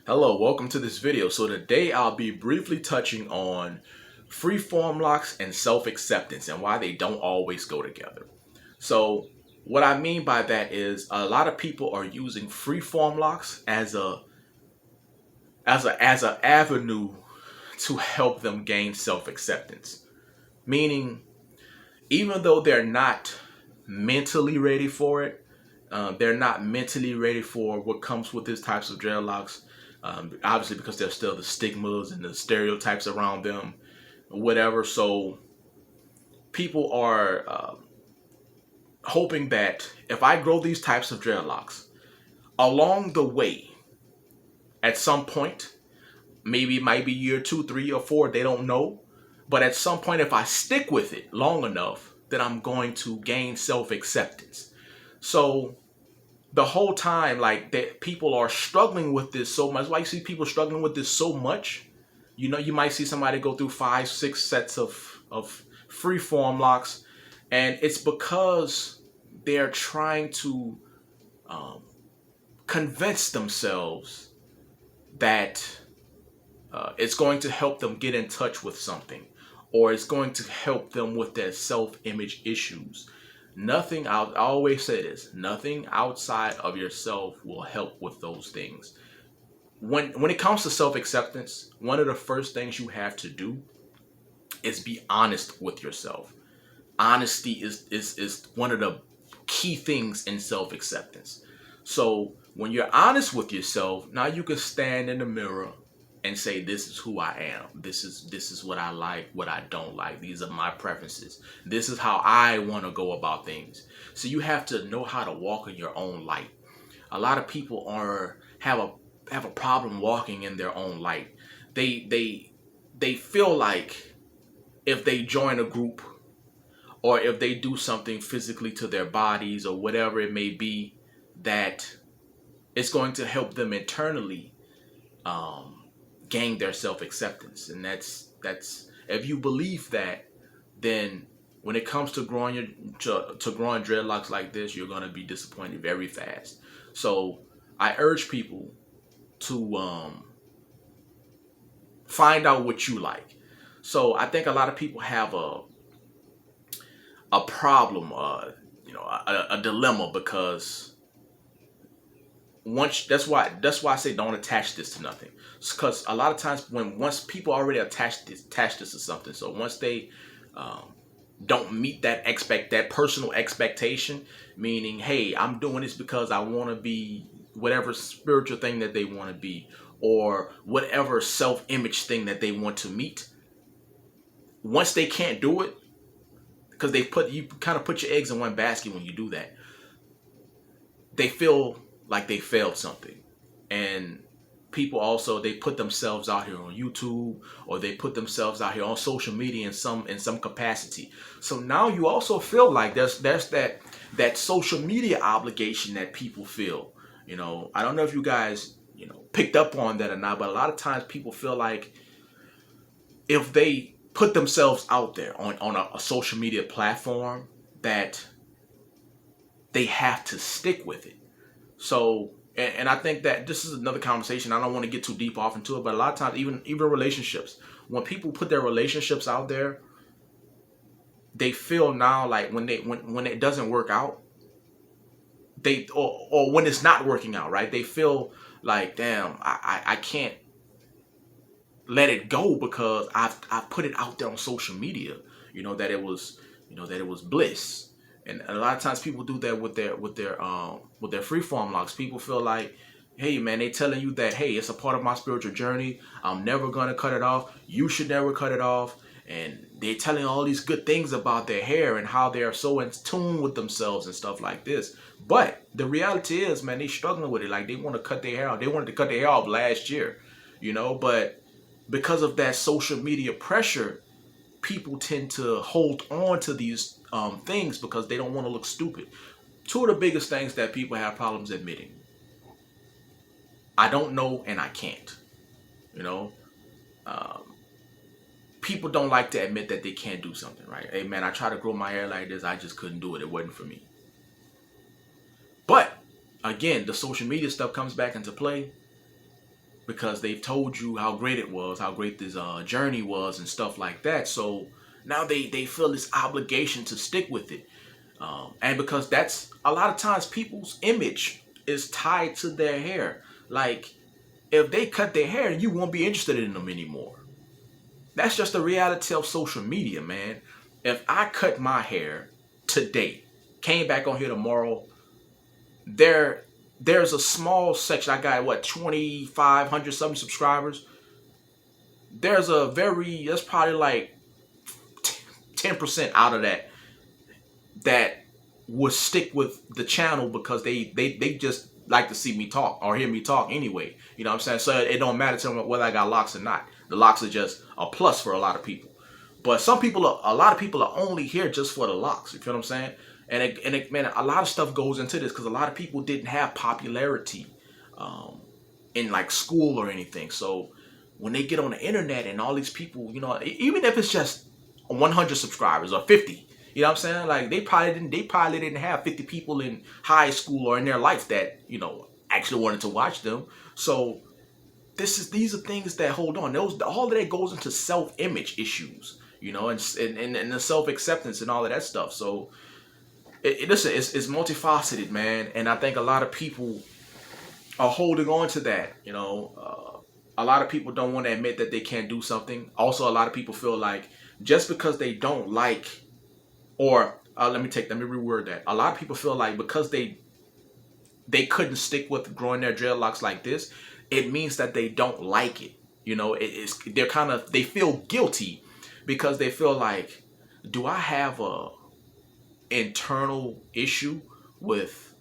Hello, welcome to this video. So today I'll be briefly touching on freeform locks and self-acceptance and why they don't always go together. So what I mean by that is a lot of people are using freeform locks as a avenue to help them gain self-acceptance. Meaning, even though they're not mentally ready for it, they're not mentally ready for what comes with these types of dreadlocks. Obviously, because there's still the stigmas and the stereotypes around them, whatever. So people are hoping that if I grow these types of dreadlocks, along the way, at some point, maybe it might be year 2, 3, or 4, they don't know. But at some point, if I stick with it long enough, then I'm going to gain self-acceptance. So the whole time, like, that people are struggling with this so much. Why you see people struggling with this so much? You know, you might see somebody go through 5, 6 sets of freeform locks, and it's because they're trying to convince themselves that it's going to help them get in touch with something, or it's going to help them with their self-image issues. Nothing out. I always say this: nothing outside of yourself will help with those things. When it comes to self-acceptance, one of the first things you have to do is be honest with yourself. Honesty is one of the key things in self-acceptance. So when you're honest with yourself, now you can stand in the mirror and say, this is who I am. This is what I like, what I don't like. These are my preferences. This is how I want to go about things. So you have to know how to walk in your own light. A lot of people have a problem walking in their own light. They feel like if they join a group, or if they do something physically to their bodies or whatever it may be, that it's going to help them internally gain their self-acceptance. And that's if you believe that, then when it comes to growing dreadlocks like this, you're going to be disappointed very fast. So I urge people to find out what you like. So I think a lot of people have a problem, a dilemma, because that's why I say don't attach this to nothing. Because a lot of times once people already attach this to something, so once they don't meet that personal expectation, meaning, hey, I'm doing this because I want to be whatever spiritual thing that they want to be, or whatever self-image thing that they want to meet. Once they can't do it, because you kind of put your eggs in one basket when you do that, they feel like they failed something. And people also, they put themselves out here on YouTube, or they put themselves out here on social media in some capacity. So now you also feel like there's that social media obligation that people feel. I don't know if you guys picked up on that or not, but a lot of times people feel like if they put themselves out there on a social media platform, that they have to stick with it. So, and I think that this is another conversation. I don't want to get too deep off into it, but a lot of times, even relationships, when people put their relationships out there, they feel now like when it doesn't work out, or when it's not working out, right? They feel like, damn, I can't let it go because I've put it out there on social media, that it was bliss. And a lot of times people do that with their freeform locks. People feel like, hey man, they telling you that, hey, it's a part of my spiritual journey. I'm never gonna cut it off. You should never cut it off. And they're telling all these good things about their hair and how they're so in tune with themselves and stuff like this. But the reality is, man, they struggling with it. Like, they want to cut their hair off. They wanted to cut their hair off last year, but because of that social media pressure, people tend to hold on to these things because they don't want to look stupid. Two of the biggest things that people have problems admitting: I don't know and I can't. You know, people don't like to admit that they can't do something, right? Hey man, I tried to grow my hair like this, I just couldn't do it. It wasn't for me. But again, the social media stuff comes back into play. because they've told you how great it was, how great this journey was, and stuff like that. So now they feel this obligation to stick with it, and because that's a lot of times people's image is tied to their hair. Like if they cut their hair, you won't be interested in them anymore. That's just the reality of social media, man. If I cut my hair today, came back on here tomorrow, there's a small section. I got what 2,500 something subscribers. That's probably like 10% out of that would stick with the channel because they just like to see me talk or hear me talk anyway. You know what I'm saying? So it don't matter to them whether I got locks or not. The locks are just a plus for a lot of people. But a lot of people are only here just for the locks. You feel what I'm saying? And man, a lot of stuff goes into this because a lot of people didn't have popularity in like school or anything. So when they get on the internet and all these people, you know, even if it's just 100 subscribers or 50, you know what I'm saying? Like they probably didn't have 50 people in high school or in their life that, you know, actually wanted to watch them. So these are things that hold on. All of that goes into self-image issues, you know, and the self-acceptance and all of that stuff. So listen, it's multifaceted, man, and I think a lot of people are holding on to that. You know, a lot of people don't want to admit that they can't do something. Also, a lot of people feel like just because they don't like, or let me reword that. A lot of people feel like because they couldn't stick with growing their dreadlocks like this, it means that they don't like it. You know, they feel guilty because they feel like, do I have a internal issue with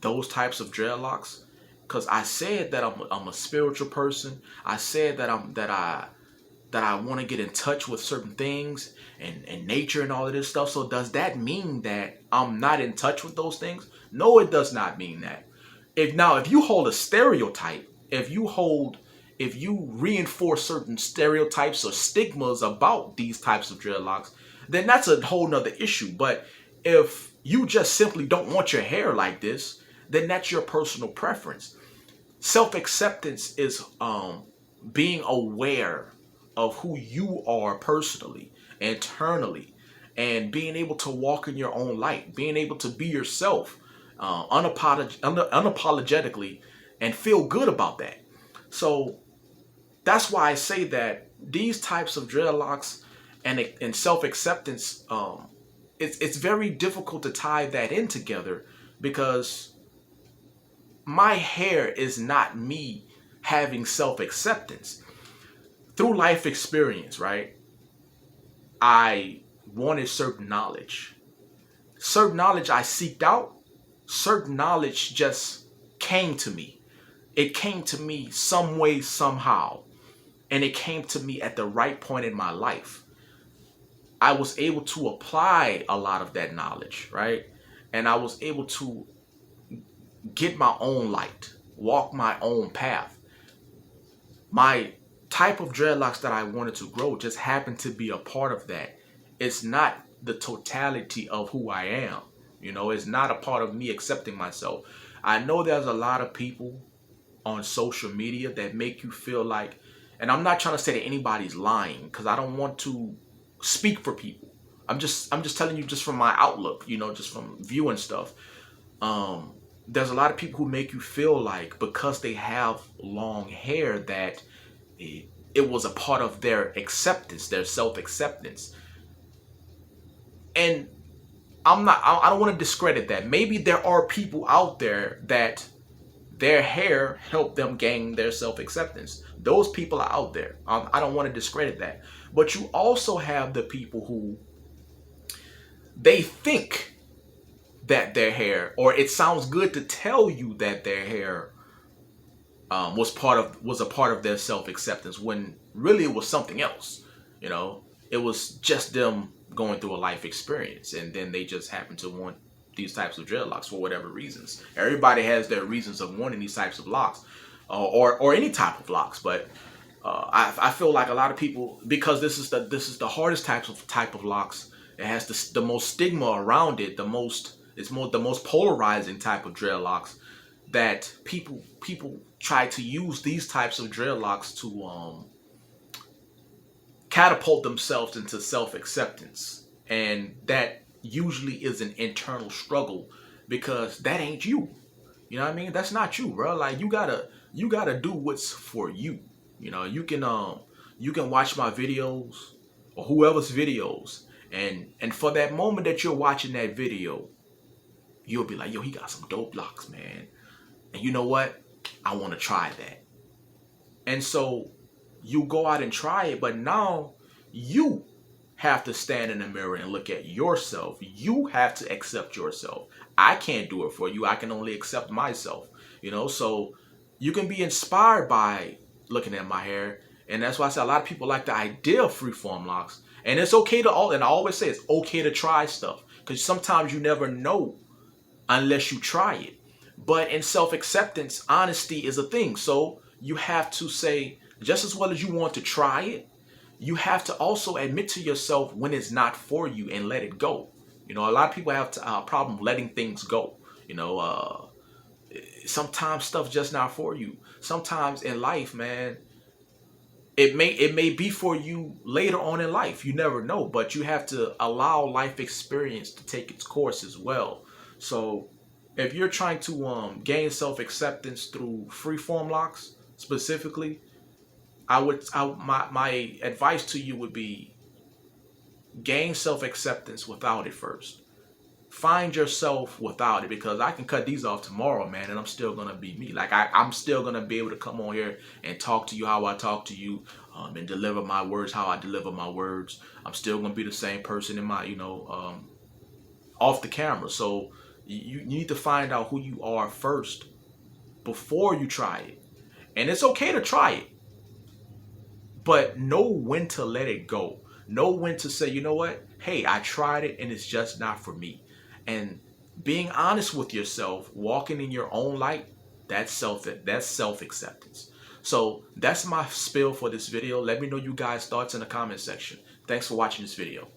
those types of dreadlocks? Because I said that I'm a spiritual person. I said that I want to get in touch with certain things and nature and all of this stuff. So does that mean that I'm not in touch with those things? No, it does not mean that. If you hold a stereotype, if you reinforce certain stereotypes or stigmas about these types of dreadlocks, then that's a whole nother issue. But if you just simply don't want your hair like this, then that's your personal preference. Self-acceptance is being aware of who you are personally, internally, and being able to walk in your own light, being able to be yourself unapologetically and feel good about that. So that's why I say that these types of dreadlocks and self-acceptance, it's very difficult to tie that in together because my hair is not me having self-acceptance. Through life experience, right? I wanted certain knowledge. Certain knowledge I seeked out. Certain knowledge just came to me. It came to me some way, somehow. And it came to me at the right point in my life. I was able to apply a lot of that knowledge, right? And I was able to get my own light, walk my own path. My type of dreadlocks that I wanted to grow just happened to be a part of that. It's not the totality of who I am. You know, it's not a part of me accepting myself. I know there's a lot of people on social media that make you feel like, and I'm not trying to say that anybody's lying because I don't want to speak for people. I'm just telling you just from my outlook, you know, just from viewing stuff. There's a lot of people who make you feel like because they have long hair that it was a part of their acceptance, their self-acceptance. And I don't want to discredit that. Maybe there are people out there that their hair helped them gain their self-acceptance. Those people are out there. I don't want to discredit that. But you also have the people who they think that their hair, or it sounds good to tell you that their hair was a part of their self-acceptance when really it was something else. You know, it was just them going through a life experience, and then they just happen to want these types of dreadlocks for whatever reasons. Everybody has their reasons of wanting these types of locks, or any type of locks. But I feel like a lot of people, because this is the hardest type of locks. It has the most stigma around it. The most polarizing type of dreadlocks that people try to use these types of dreadlocks to catapult themselves into self-acceptance. And that usually is an internal struggle because that ain't you. You know what I mean? That's not you, bro. Like you gotta do what's for you. You know, you can watch my videos or whoever's videos, and for that moment that you're watching that video, you'll be like, yo, he got some dope locks, man. And you know what? I want to try that. And so you go out and try it, but now you have to stand in the mirror and look at yourself. You have to accept yourself. I can't do it for you. I can only accept myself. So you can be inspired by looking at my hair. And that's why I say a lot of people like the idea of freeform locks. And it's okay to and I always say it's okay to try stuff. Because sometimes you never know unless you try it. But in self-acceptance, honesty is a thing. So you have to say, just as well as you want to try it, you have to also admit to yourself when it's not for you and let it go. A lot of people have a problem letting things go. Sometimes stuff's just not for you. Sometimes in life, man, it may be for you later on in life. You never know, but you have to allow life experience to take its course as well. So if you're trying to gain self-acceptance through freeform locks specifically, my advice to you would be gain self-acceptance without it first. Find yourself without it, because I can cut these off tomorrow, man, and I'm still gonna be me. Like I'm still gonna be able to come on here and talk to you how I talk to you, and deliver my words how I deliver my words. I'm still gonna be the same person in my, off the camera. So you need to find out who you are first before you try it. And it's okay to try it, but know when to let it go. Know when to say, you know what? Hey, I tried it and it's just not for me. And being honest with yourself, walking in your own light, that's self-acceptance. So that's my spiel for this video. Let me know you guys' thoughts in the comment section. Thanks for watching this video.